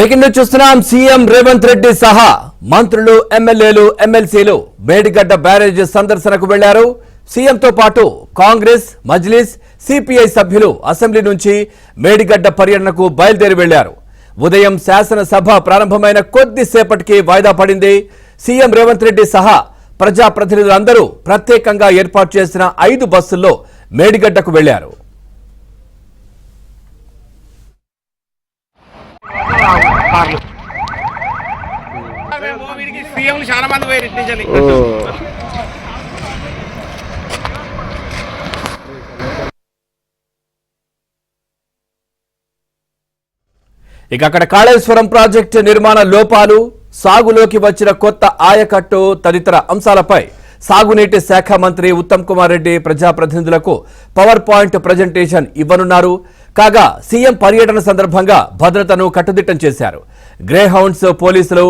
Breaking news చూస్తున్నాం. CM Revanth Reddy సహా మంత్రులు, ఎమ్మెల్యేలు, ఎమ్మెల్సీలు మేడిగడ్డ బ్యారేజ్ సందర్శనకు వెళ్లారు. సీఎంతో పాటు కాంగ్రెస్, మజ్లిస్, సిపిఐ సభ్యులు అసెంబ్లీ నుంచి మేడిగడ్డ పర్యటనకు బయలుదేరి వెళ్లారు. ఉదయం శాసనసభ ప్రారంభమైన కొద్దిసేపటికి వాయిదా పడింది. సీఎం రేవంత్ రెడ్డి సహా ప్రజాప్రతినిధులందరూ ప్రత్యేకంగా ఏర్పాటు చేసిన 5 బస్సుల్లో మేడిగడ్డకు వెళ్లారు. ఇక అక్కడ కాళేశ్వరం ప్రాజెక్టు నిర్మాణ లోపాలు, సాగులోకి వచ్చిన కొత్త ఆయకట్టు తదితర అంశాలపై సాగునీటి శాఖ మంత్రి ఉత్తమ్ కుమార్ రెడ్డి ప్రజాప్రతినిధులకు పవర్ పాయింట్ ప్రజెంటేషన్ ఇవ్వనున్నారు. కాగా సీఎం పర్యటన సందర్భంగా భద్రతను కట్టుదిట్టం చేశారు. గ్రే హౌండ్స్ పోలీసులు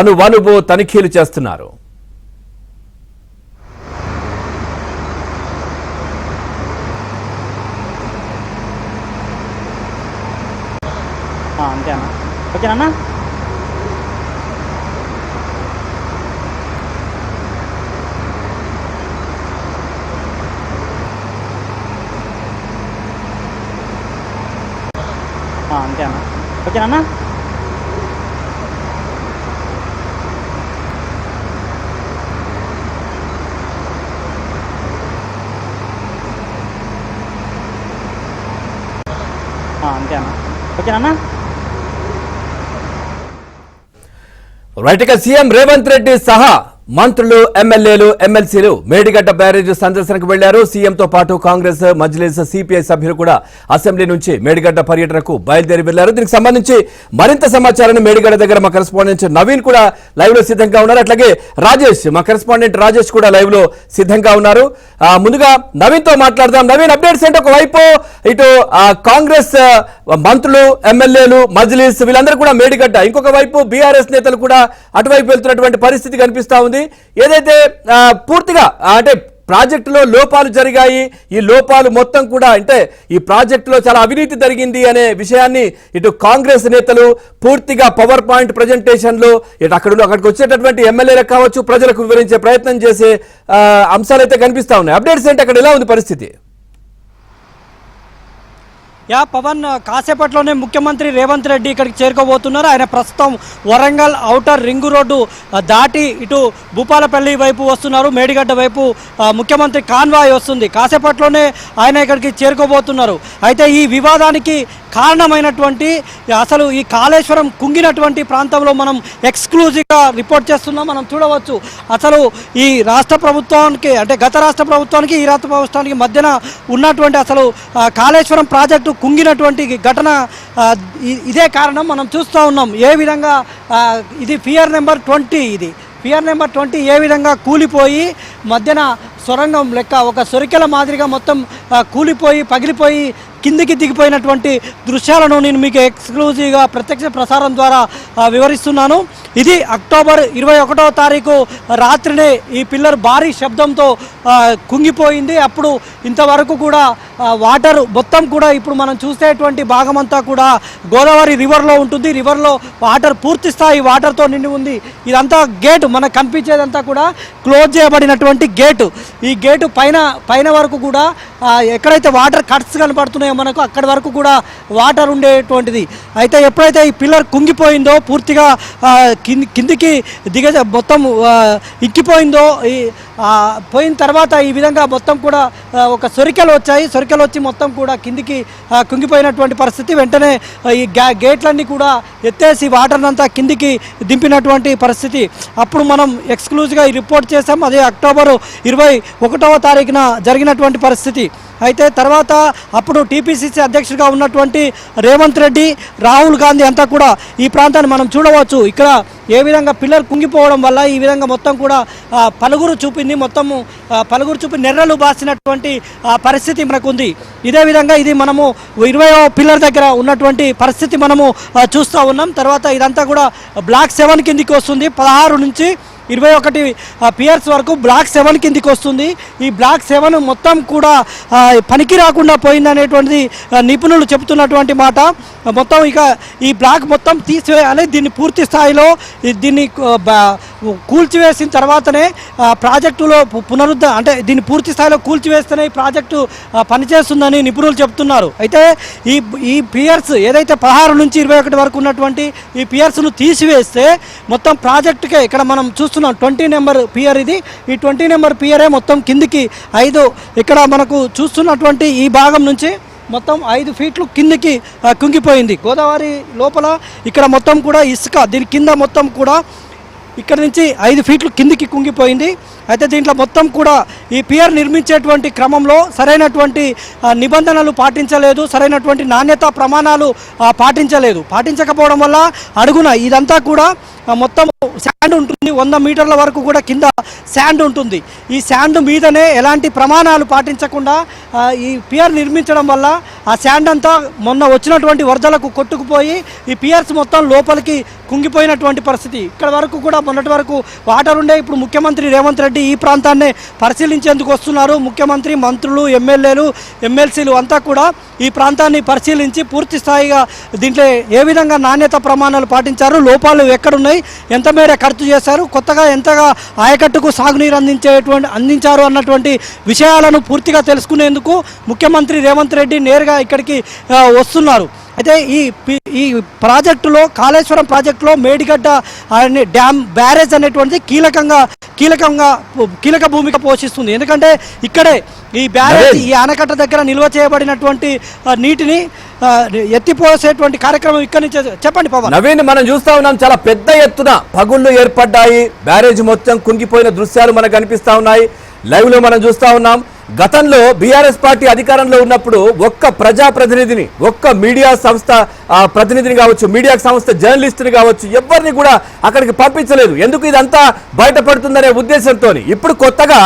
అణువణువు తనిఖీలు చేస్తున్నారు. అంతేనా? ఓకేనా? అంతేనా? ఓకేనా? అంతేనా? ఓకేనా? రైట్. ఇక సీఎం రేవంత్ రెడ్డి సహా మంత్రులు, ఎమ్మెల్యేలు, ఎమ్మెల్సీలు మేడిగడ్డ బ్యారేజ్ సందర్శనకు వెళ్లారు. సీఎంతో పాటు కాంగ్రెస్, మజ్లిస్, సిపిఐ సభ్యులు కూడా అసెంబ్లీ నుంచి మేడిగడ్డ పర్యటనకు బయలుదేరి వెళ్లారు. దీనికి సంబంధించి మరింత సమాచారాన్ని మేడిగడ్డ దగ్గర మా కరెస్పాండెంట్ నవీన్ కూడా లైవ్ లో సిద్ధంగా ఉన్నారు. అట్లాగే రాజేష్, మా కరెస్పాండెంట్ రాజేష్ కూడా లైవ్ లో సిద్ధంగా ఉన్నారు. ముందుగా నవీన్ తో మాట్లాడదాం. నవీన్, అప్డేట్స్ ఏంటి? ఒకవైపు ఇటు కాంగ్రెస్ మంత్రులు, ఎమ్మెల్యేలు, మజ్లిస్ వీళ్ళందరూ కూడా మేడిగడ్డ, ఇంకొక వైపు బీఆర్ఎస్ నేతలు కూడా అటువైపు వెళ్తున్నటువంటి పరిస్థితి కనిపిస్తా ఉంది. ఏదైతే పూర్తిగా అంటే ప్రాజెక్టులో లోపాలు జరిగాయి, ఈ లోపాలు మొత్తం కూడా అంటే ఈ ప్రాజెక్టులో చాలా అవినీతి జరిగింది అనే విషయాన్ని ఇటు కాంగ్రెస్ నేతలు పూర్తిగా పవర్ పాయింట్ ప్రజెంటేషన్లో ఇటు అక్కడికి వచ్చేటటువంటి ఎమ్మెల్యేలకు కావచ్చు, ప్రజలకు వివరించే ప్రయత్నం చేసే అంశాలైతే కనిపిస్తా ఉన్నాయి. అప్డేట్స్ ఏంటి? అక్కడ ఎలా ఉంది పరిస్థితి? పవన్, కాసేపట్లోనే ముఖ్యమంత్రి రేవంత్ రెడ్డి ఇక్కడికి చేరుకోబోతున్నారు. ఆయన ప్రస్తుతం వరంగల్ ఔటర్ రింగు రోడ్డు దాటి ఇటు భూపాలపల్లి వైపు వస్తున్నారు. మేడిగడ్డ వైపు ముఖ్యమంత్రి కాన్వాయ్ వస్తుంది. కాసేపట్లోనే ఆయన ఇక్కడికి చేరుకోబోతున్నారు. అయితే ఈ వివాదానికి కారణమైనటువంటి అసలు ఈ కాళేశ్వరం కుంగినటువంటి ప్రాంతంలో మనం ఎక్స్క్లూజివ్గా రిపోర్ట్ చేస్తున్నాం. మనం చూడవచ్చు అసలు ఈ రాష్ట్ర ప్రభుత్వానికి అంటే గత రాష్ట్ర ప్రభుత్వానికి ఈ రాష్ట్ర ప్రభుత్వానికి మధ్యన ఉన్నటువంటి అసలు కాళేశ్వరం ప్రాజెక్టు కుంగినటువంటి ఘటన ఇదే కారణం. మనం చూస్తూ ఉన్నాం ఏ విధంగా ఇది పియర్ నెంబర్ 20, ఇది పియర్ నెంబర్ 20 ఏ విధంగా కూలిపోయి మధ్యన సొరంగం లెక్క ఒక సొరికెల మాదిరిగా మొత్తం కూలిపోయి పగిలిపోయి కిందికి దిగిపోయినటువంటి దృశ్యాలను నేను మీకు ఎక్స్క్లూజివ్గా ప్రత్యక్ష ప్రసారం ద్వారా వివరిస్తున్నాను. ఇది అక్టోబర్ 21వ తారీఖు రాత్రినే ఈ పిల్లర్ భారీ శబ్దంతో కుంగిపోయింది. అప్పుడు ఇంతవరకు కూడా వాటర్ మొత్తం కూడా ఇప్పుడు మనం చూసేటువంటి భాగమంతా కూడా గోదావరి రివర్లో ఉంటుంది. రివర్లో వాటర్ పూర్తి స్థాయి వాటర్తో నిండి ఉంది. ఇదంతా గేటు మనకు కనిపించేదంతా కూడా క్లోజ్ చేయబడినటువంటి గేటు. ఈ గేటు పైన వరకు కూడా ఎక్కడైతే వాటర్ కట్స్ కనపడుతున్నాయో మనకు అక్కడి వరకు కూడా వాటర్ ఉండేటువంటిది. అయితే ఎప్పుడైతే ఈ పిల్లర్ కుంగిపోయిందో పూర్తిగా కిందికి మొత్తం ఇంకిపోయిందో పోయిన తర్వాత ఈ విధంగా మొత్తం కూడా ఒక సొరికలు వచ్చాయి. సొరికలు వచ్చి మొత్తం కూడా కిందికి కుంగిపోయినటువంటి పరిస్థితి. వెంటనే ఈ గేట్లన్నీ కూడా ఎత్తేసి వాటర్ అంతా కిందికి దింపినటువంటి పరిస్థితి. అప్పుడు మనం ఎక్స్క్లూజివ్గా రిపోర్ట్ చేసాం. అదే అక్టోబర్ 21వ తారీఖున జరిగినటువంటి పరిస్థితి. అయితే తర్వాత అప్పుడు టీపీసీసీ అధ్యక్షుడిగా ఉన్నటువంటి రేవంత్ రెడ్డి, రాహుల్ గాంధీ అంతా కూడా ఈ ప్రాంతాన్ని మనం చూడవచ్చు. ఇక్కడ ఏ విధంగా పిల్లర్ కుంగిపోవడం వల్ల ఈ విధంగా మొత్తం కూడా పలుగురు చూపింది, మొత్తము పలుగురు చూపి నెర్రలు బాసినటువంటి పరిస్థితి మనకు ఉంది. ఇదే విధంగా ఇది మనము 20వ పిల్లర్ దగ్గర ఉన్నటువంటి పరిస్థితి మనము చూస్తూ ఉన్నాం. తర్వాత ఇదంతా కూడా బ్లాక్ 7 కిందికి వస్తుంది. 16 నుంచి 21 పియర్స్ వరకు బ్లాక్ 7 కిందికి వస్తుంది. ఈ బ్లాక్ 7 మొత్తం కూడా పనికి రాకుండా పోయిందనేటువంటిది నిపుణులు చెబుతున్నటువంటి మాట. మొత్తం ఇక ఈ బ్లాక్ మొత్తం తీసివేయాలి, దీన్ని పూర్తి స్థాయిలో దీన్ని కూల్చివేసిన తర్వాతనే ప్రాజెక్టులో అంటే దీన్ని పూర్తి స్థాయిలో కూల్చివేస్తేనే ఈ ప్రాజెక్టు పనిచేస్తుందని నిపుణులు చెబుతున్నారు. అయితే ఈ పియర్స్ ఏదైతే 16 నుంచి 21 వరకు ఉన్నటువంటి ఈ పియర్స్ను తీసివేస్తే మొత్తం ప్రాజెక్టుకే ఇక్కడ మనం చూస్తున్నాం 20 నెంబర్ పియర్ ఇది. ఈ 20 నెంబర్ పియరే మొత్తం కిందికి 5 ఇక్కడ మనకు చూస్తున్నటువంటి ఈ భాగం నుంచి మొత్తం 5 ఫీట్లు కిందికి కుంగిపోయింది. గోదావరి లోపల ఇక్కడ మొత్తం కూడా ఇసుక దీని కింద మొత్తం కూడా ఇక్కడ నుంచి 5 ఫీట్లు కిందికి కుంగిపోయింది. అయితే దీంట్లో మొత్తం కూడా ఈ పియర్ నిర్మించేటువంటి క్రమంలో సరైనటువంటి నిబంధనలు పాటించలేదు, సరైనటువంటి నాణ్యతా ప్రమాణాలు పాటించకపోవడం వల్ల అడుగున ఇదంతా కూడా మొత్తం శాండ్ ఉంటుంది. 100 మీటర్ల వరకు కూడా కింద శాండ్ ఉంటుంది. ఈ శాండ్ మీదనే ఎలాంటి ప్రమాణాలు పాటించకుండా ఈ పియర్ నిర్మించడం వల్ల ఆ శాండ్ అంతా మొన్న వచ్చినటువంటి వరదలకు కొట్టుకుపోయి ఈ పియర్స్ మొత్తం లోపలికి కుంగిపోయినటువంటి పరిస్థితి. ఇక్కడ వరకు కూడా మొన్నటి వరకు వాటర్ ఉండే. ఇప్పుడు ముఖ్యమంత్రి రేవంత్ రెడ్డి ఈ ప్రాంతాన్ని పరిశీలించేందుకు వస్తున్నారు. ముఖ్యమంత్రి, మంత్రులు, ఎమ్మెల్యేలు, ఎమ్మెల్సీలు అంతా కూడా ఈ ప్రాంతాన్ని పరిశీలించి పూర్తి స్థాయిగా దీంట్లో ఏ విధంగా నాణ్యత ప్రమాణాలు పాటించారు, లోపాలు ఎక్కడున్నాయి, ఎంత మేర ఖర్చు చేశారు, కొత్తగా ఎంతగా ఆయకట్టుకు సాగునీరు అందించారు అన్నటువంటి విషయాలను పూర్తిగా తెలుసుకునేందుకు ముఖ్యమంత్రి రేవంత్ రెడ్డి నేరుగా ఇక్కడికి వస్తున్నారు. అయితే ఈ ప్రాజెక్టులో కాళేశ్వరం ప్రాజెక్టులో మేడిగడ్డ అనే డ్యామ్ బ్యారేజ్ అనేటువంటిది కీలక భూమిక పోషిస్తుంది. ఎందుకంటే ఇక్కడే ఈ బ్యారేజ్ ఈ ఆనకట్ట దగ్గర నిల్వ చేయబడినటువంటి నీటిని ఎత్తిపోసేటువంటి కార్యక్రమం ఇక్కడి నుంచి. చెప్పండి పవన్. నవీన్, మనం చూస్తా ఉన్నాం చాలా పెద్ద ఎత్తున పగుళ్లు ఏర్పడ్డాయి, బ్యారేజ్ మొత్తం కుంగిపోయిన దృశ్యాలు మనకు కనిపిస్తా ఉన్నాయి. లైవ్ లో మనం చూస్తా ఉన్నాం. గతంలో బీఆర్ఎస్ పార్టీ అధికారంలో ఉన్నప్పుడు ఒక్క ప్రజాప్రతినిధిని, ఒక్క మీడియా సంస్థ ప్రతినిధిని కావచ్చు, మీడియా సంస్థ జర్నలిస్టుని కావచ్చు, ఎవరిని కూడా అక్కడికి పంపించలేదు. ఎందుకు ఇదంతా బయటపడుతుందనే ఉద్దేశంతో ఇప్పుడు కొత్తగా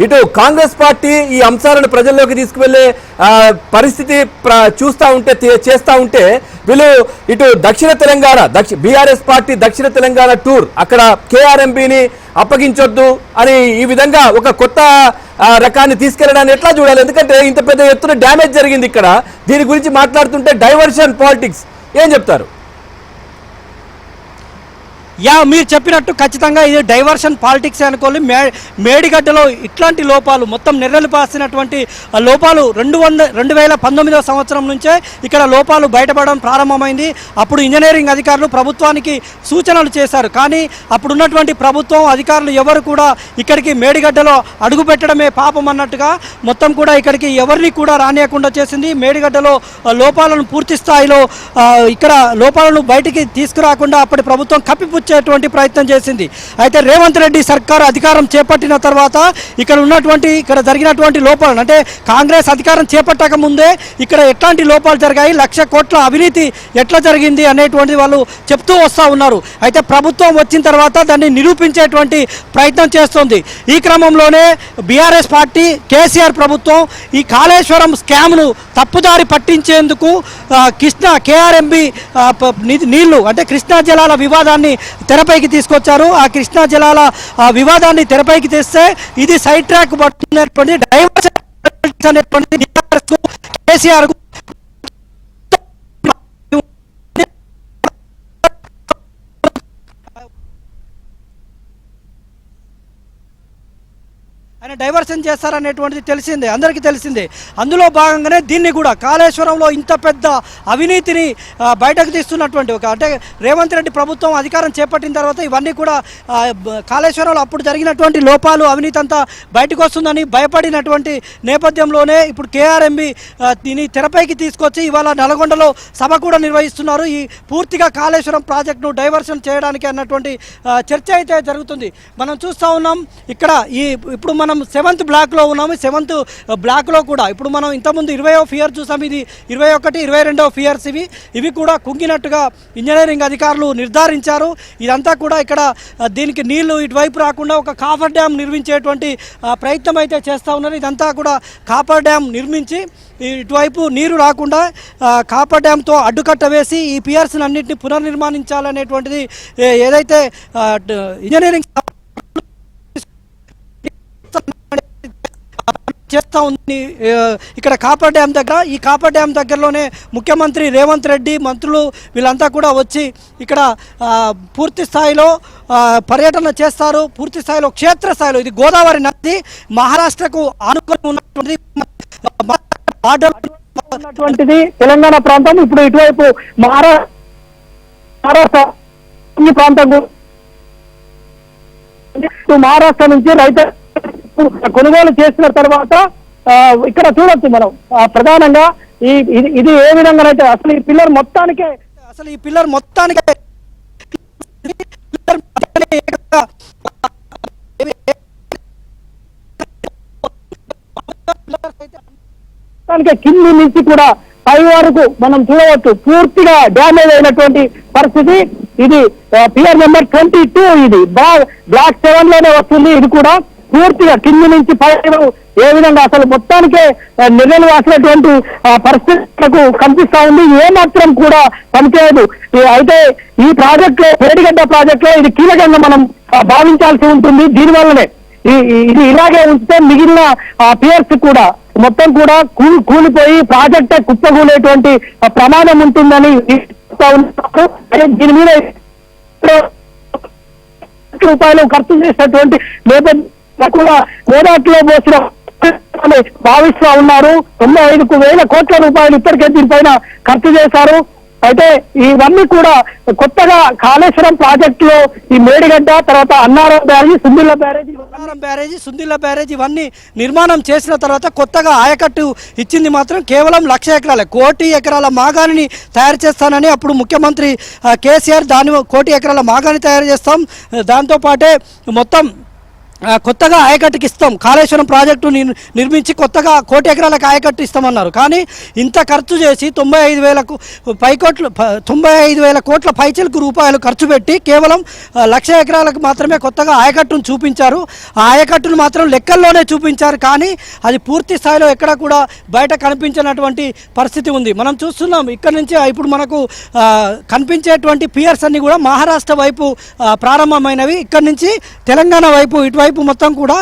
ఇటు కాంగ్రెస్ పార్టీ ఈ అంశాలను ప్రజల్లోకి తీసుకువెళ్లే పరిస్థితి చేస్తా ఉంటే వీళ్ళు ఇటు దక్షిణ తెలంగాణ బీఆర్ఎస్ పార్టీ దక్షిణ తెలంగాణ టూర్ అక్కడ కేఆర్ఎంబీని అప్పగించొద్దు అని ఈ విధంగా ఒక కొత్త రకాన్ని తీసుకెళ్లడాన్ని ఎట్లా చూడాలి? ఎందుకంటే ఇంత పెద్ద ఎత్తున డ్యామేజ్ జరిగింది ఇక్కడ. దీని గురించి మాట్లాడుతుంటే డైవర్షన్ పాలిటిక్స్ ఏం చెప్తారు? మీరు చెప్పినట్టు ఖచ్చితంగా ఇది డైవర్షన్ పాలిటిక్స్ అనుకోవాలి. మేడిగడ్డలో ఇట్లాంటి లోపాలు మొత్తం నెర్రలు పాసినటువంటి లోపాలు 2019వ సంవత్సరం నుంచే ఇక్కడ లోపాలు బయటపడడం ప్రారంభమైంది. అప్పుడు ఇంజనీరింగ్ అధికారులు ప్రభుత్వానికి సూచనలు చేశారు. కానీ అప్పుడున్నటువంటి ప్రభుత్వం అధికారులు ఎవరు కూడా ఇక్కడికి మేడిగడ్డలో అడుగు పెట్టడమే పాపం అన్నట్టుగా మొత్తం కూడా ఇక్కడికి ఎవరిని కూడా రానియకుండా చేసింది. మేడిగడ్డలో లోపాలను పూర్తి స్థాయిలో ఇక్కడ లోపాలను బయటికి తీసుకురాకుండా అప్పటి ప్రభుత్వం కప్పిపుచ్చేటువంటి ప్రయత్నం చేసింది. అయితే రేవంత్ రెడ్డి సర్కార్ అధికారం చేపట్టిన తర్వాత ఇక్కడ జరిగినటువంటి లోపాలను, అంటే కాంగ్రెస్ అధికారం చేపట్టక ముందే ఇక్కడ ఎట్లాంటి లోపాలు జరిగాయి, 1,00,000 కోట్ల అవినీతి ఎట్లా జరిగింది అనేటువంటిది వాళ్ళు చెప్తూ వస్తూ ఉన్నారు. అయితే ప్రభుత్వం వచ్చిన తర్వాత దాన్ని నిరూపించేటువంటి ప్రయత్నం చేస్తోంది. ఈ క్రమంలోనే బీఆర్ఎస్ పార్టీ కేసీఆర్ ప్రభుత్వం ఈ కాళేశ్వరం స్కామ్ను తప్పుదారి పట్టించేందుకు కేఆర్ఎంబీ నీళ్లు అంటే కృష్ణా జలాల వివాదాన్ని తెరపైకి తీసుకొచ్చారు. ఆ కృష్ణా జలాల వివాదాన్ని తెరపైకి తెస్తే ఇది సైడ్ ట్రాక్ పడుతున్నటువంటి డైవర్షన్ అనేటువంటి కేసీఆర్ ఆయన డైవర్షన్ చేస్తారనేటువంటిది తెలిసిందే, అందరికీ తెలిసిందే. అందులో భాగంగానే దీన్ని కూడా కాళేశ్వరంలో ఇంత పెద్ద అవినీతిని బయటకు తీస్తున్నటువంటి అంటే రేవంత్ రెడ్డి ప్రభుత్వం అధికారం చేపట్టిన తర్వాత ఇవన్నీ కూడా కాళేశ్వరంలో అప్పుడు జరిగినటువంటి లోపాలు, అవినీతి అంతా బయటకు వస్తుందని భయపడినటువంటి నేపథ్యంలోనే ఇప్పుడు కేఆర్ఎంబీ దీన్ని తెరపైకి తీసుకొచ్చి ఇవాళ నల్గొండలో సభ కూడా నిర్వహిస్తున్నారు. ఈ పూర్తిగా కాళేశ్వరం ప్రాజెక్టును డైవర్షన్ చేయడానికి అన్నటువంటి చర్చ అయితే జరుగుతుంది. మనం చూస్తూ ఉన్నాం ఇక్కడ ఇప్పుడు మనం 7th బ్లాక్లో ఉన్నాము. 7th బ్లాక్లో కూడా ఇప్పుడు మనం ఇంతకుముందు 20వ ఫియర్ చూసాం. ఇది 21, 22వ ఫియర్స్ ఇవి కూడా కుంగినట్టుగా ఇంజనీరింగ్ అధికారులు నిర్ధారించారు. ఇదంతా కూడా ఇక్కడ దీనికి నీళ్లు ఇటువైపు రాకుండా ఒక కాఫర్ డ్యామ్ నిర్మించేటువంటి ప్రయత్నం అయితే చేస్తూ ఉన్నారు. ఇదంతా కూడా కాపర్ డ్యామ్ నిర్మించి ఇటువైపు నీరు రాకుండా కాపర్ డ్యామ్తో అడ్డుకట్ట వేసి ఈ పియర్స్ని అన్నింటినీ పునర్నిర్మాణించాలనేటువంటిది ఏదైతే ఇంజనీరింగ్ చేస్తూ ఉంది ఇక్కడ కాపర్ డ్యామ్ దగ్గర. ఈ కాపర్ డ్యామ్ దగ్గరలోనే ముఖ్యమంత్రి రేవంత్ రెడ్డి మంత్రులు వీళ్ళంతా కూడా వచ్చి ఇక్కడ పూర్తి స్థాయిలో పర్యటన చేస్తారు. పూర్తి స్థాయిలో క్షేత్రస్థాయిలో ఇది గోదావరి నది మహారాష్ట్రకు ఆనుకొని ఉన్నటువంటిది తెలంగాణ ప్రాంతం. ఇప్పుడు ఇటువైపు మహారాష్ట్ర ఈ ప్రాంతం మహారాష్ట్ర నుంచి రైతు కొనుగోలు చేసిన తర్వాత ఇక్కడ చూడొచ్చు మనం ప్రధానంగా ఇది ఏ విధంగానైతే అసలు ఈ పిల్లర్ మొత్తానికే కింది నుంచి కూడా పై వరకు మనం చూడవచ్చు పూర్తిగా డ్యామేజ్ అయినటువంటి పరిస్థితి. ఇది పియర్ నెంబర్ 22, ఇది బ్లాక్ 7 లోనే వస్తుంది. ఇది కూడా పూర్తిగా కింది నుంచి పై ఏ విధంగా అసలు మొత్తానికే నిర్ణయం వాసినటువంటి పరిస్థితులకు కనిపిస్తా ఉంది. ఏ మాత్రం కూడా పనిచేయదు. అయితే ఈ ప్రాజెక్ట్ లో మేడిగడ్డ ప్రాజెక్ట్ లో ఇది కీలకంగా మనం భావించాల్సి ఉంటుంది. దీనివల్లనే ఇది ఇలాగే ఉంచితే మిగిలిన పియర్స్ కూడా మొత్తం కూడా కూలిపోయి ప్రాజెక్టే కుప్పకూలేటువంటి ప్రమాదం ఉంటుందని దీని మీద రూపాయలు ఖర్చు చేసినటువంటి నేపథ్యంలో కూడా గోదావరిలో పోసిన భావిస్తూ ఉన్నారు. 95,000 కోట్ల రూపాయలు ఇప్పటికే దీనిపైన ఖర్చు చేశారు. అయితే ఇవన్నీ కూడా కొత్తగా కాళేశ్వరం ప్రాజెక్టు లో ఈ మేడిగడ్డ తర్వాత అన్నారం బ్యారేజీ, సుందిల్ల బ్యారేజీ ఇవన్నీ నిర్మాణం చేసిన తర్వాత కొత్తగా ఆయకట్టు ఇచ్చింది మాత్రం కేవలం 1,00,000 ఎకరాలే. 1 కోటి ఎకరాల మాగాణిని తయారు చేస్తానని అప్పుడు ముఖ్యమంత్రి కేసీఆర్ దాని 1 కోటి ఎకరాల మాగాణి తయారు చేస్తాం, దాంతోపాటే మొత్తం కొత్తగా ఆయకట్టుకి ఇస్తాం, కాళేశ్వరం ప్రాజెక్టు నిర్మించి కొత్తగా 1 కోటి ఎకరాలకు ఆయకట్టు ఇస్తామన్నారు. కానీ ఇంత ఖర్చు చేసి 95,000 కోట్ల పైచలకు రూపాయలు ఖర్చు పెట్టి కేవలం 1,00,000 ఎకరాలకు మాత్రమే కొత్తగా ఆయకట్టును చూపించారు. ఆ ఆయకట్టును మాత్రం లెక్కల్లోనే చూపించారు, కానీ అది పూర్తి స్థాయిలో ఎక్కడ కూడా బయట కనిపించినటువంటి పరిస్థితి ఉంది. మనం చూస్తున్నాం ఇక్కడ నుంచి ఇప్పుడు మనకు కనిపించేటువంటి పియర్స్ అన్ని కూడా మహారాష్ట్ర వైపు ప్రారంభమైనవి. ఇక్కడ నుంచి తెలంగాణ వైపు ఇటువైపు మొత్తం కూడా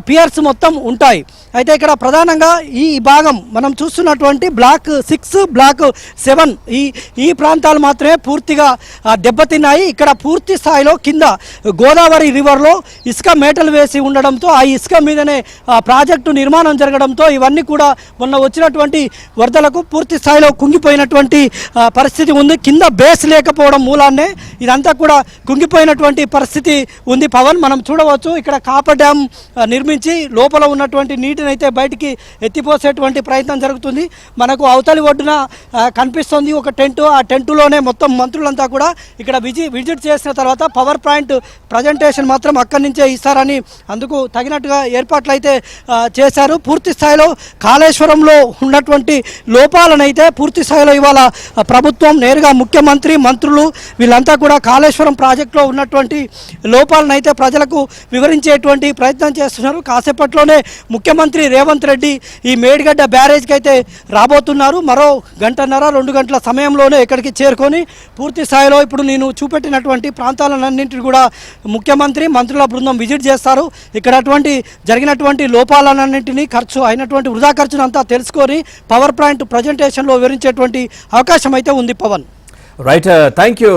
పియర్స్ మొత్తం ఉంటాయి. అయితే ఇక్కడ ప్రధానంగా ఈ భాగం మనం చూస్తున్నటువంటి బ్లాక్ 6, బ్లాక్ 7 ఈ ప్రాంతాలు మాత్రమే పూర్తిగా దెబ్బతిన్నాయి. ఇక్కడ పూర్తి స్థాయిలో కింద గోదావరి రివర్లో ఇసుక మేటలు వేసి ఉండడంతో ఆ ఇసుక మీదనే ప్రాజెక్టు నిర్మాణం జరగడంతో ఇవన్నీ కూడా మొన్న వచ్చినటువంటి వరదలకు పూర్తి స్థాయిలో కుంగిపోయినటువంటి పరిస్థితి ఉంది. కింద బేస్ లేకపోవడం మూలాన్నే ఇదంతా కూడా కుంగిపోయినటువంటి పరిస్థితి ఉంది. పవన్ మనం చూడవచ్చు ఇక్కడ కాపర్ డ్యామ్ నిర్మించి లోపల ఉన్నటువంటి నీటిని అయితే బయటికి ఎత్తిపోసేటువంటి ప్రయత్నం జరుగుతుంది. మనకు అవతలి ఒడ్డున కనిపిస్తుంది ఒక టెంట్. ఆ టెంటులోనే మొత్తం మంత్రులంతా కూడా ఇక్కడ విజిట్ చేసిన తర్వాత పవర్ పాయింట్ ప్రజెంటేషన్ మాత్రం అక్కడి నుంచే ఇస్తారని అందుకు తగినట్టుగా ఏర్పాట్లు అయితే చేశారు. పూర్తి స్థాయిలో కాళేశ్వరంలో ఉన్నటువంటి లోపాలనైతే పూర్తి స్థాయిలో ఇవాళ ప్రభుత్వం నేరుగా ముఖ్యమంత్రి మంత్రులు వీళ్ళంతా కూడా కాళేశ్వరం ప్రాజెక్టులో ఉన్నటువంటి లోపాలనైతే ప్రజలకు వివరించేటువంటి ప్రయత్నం చేస్తున్నారు. కాసేపట్లోనే ముఖ్యమంత్రి రేవంత్ రెడ్డి ఈ మేడిగడ్డ బ్యారేజ్కి అయితే రాబోతున్నారు. మరో 1.5-2 గంటల సమయంలోనే ఇక్కడికి చేరుకొని పూర్తి స్థాయిలో ఇప్పుడు నేను చూపెట్టినటువంటి ప్రాంతాలన్నింటినీ కూడా ముఖ్యమంత్రి మంత్రుల బృందం విజిట్ చేస్తారు. ఇక్కడ జరిగినటువంటి లోపాలన్నింటినీ అయినటువంటి వృధా ఖర్చును అంతా తెలుసుకొని పవర్ పాయింట్ ప్రజెంటేషన్లో వివరించేటువంటి అవకాశం అయితే ఉంది. Pavan right, thank you.